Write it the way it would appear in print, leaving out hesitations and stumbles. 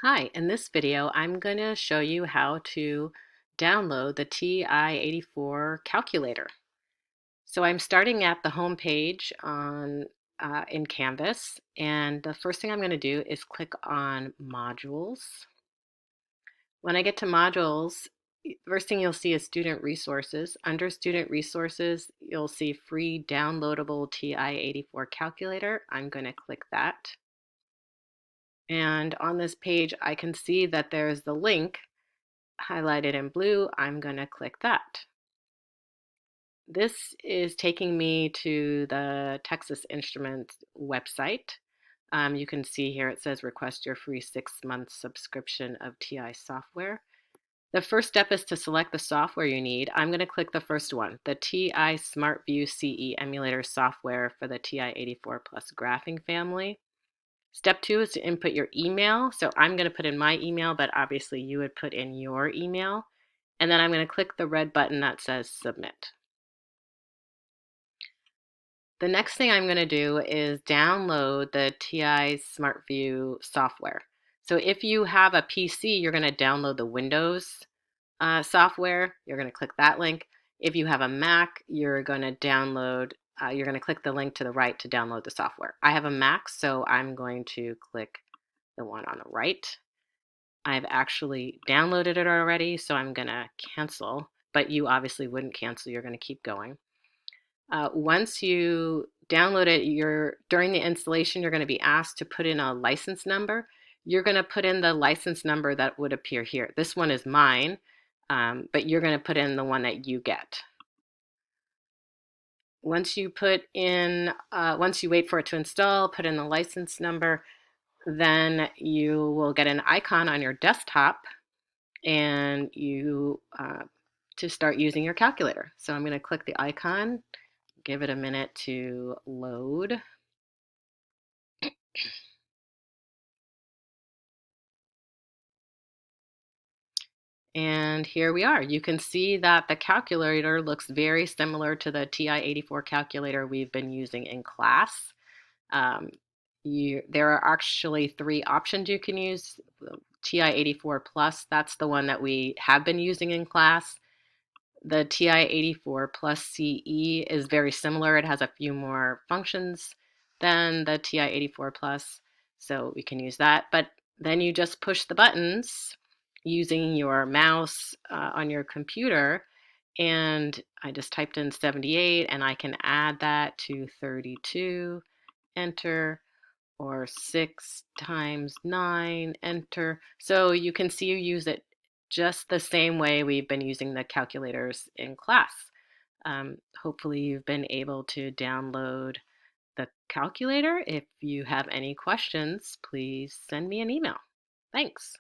Hi, in this video I'm going to show you how to download the TI-84 calculator. So I'm starting at the home page in Canvas, and the first thing I'm going to do is click on Modules. When I get to Modules, first thing you'll see is Student Resources. Under Student Resources, you'll see Free Downloadable TI-84 Calculator. I'm going to click that. And on this page, I can see that there's the link highlighted in blue. I'm going to click that. This is taking me to the Texas Instruments website. You can see here it says request your free 6-month subscription of TI software. The first step is to select the software you need. I'm going to click the first one, the TI SmartView CE emulator software for the TI-84 Plus graphing family. Step 2 is to input your email. So I'm going to put in my email, but obviously you would put in your email. And then I'm going to click the red button that says Submit. The next thing I'm going to do is download the TI SmartView software. So if you have a PC, you're going to download the Windows software. You're going to click that link. If you have a Mac, you're going to click the link to the right to download the software. I have a Mac, so I'm going to click the one on the right. I've actually downloaded it already, so I'm going to cancel, but you obviously wouldn't cancel. You're going to keep going. Once you download it, during the installation, you're going to be asked to put in a license number. You're going to put in the license number that would appear here. This one is mine, but you're going to put in the one that you get. Once you wait for it to install, put in the license number, then you will get an icon on your desktop and to start using your calculator. So I'm going to click the icon, give it a minute to load. And here we are. You can see that the calculator looks very similar to the TI-84 calculator we've been using in class. Um, there are actually 3 options you can use. TI-84 Plus, that's the one that we have been using in class. The TI-84 Plus CE is very similar. It has a few more functions than the TI-84 Plus, so we can use that. But then you just push the buttons using your mouse on your computer, and I just typed in 78, and I can add that to 32, enter, or 6 times 9, enter. So you can see you use it just the same way we've been using the calculators in class. Hopefully you've been able to download the calculator. If you have any questions, please send me an email. Thanks.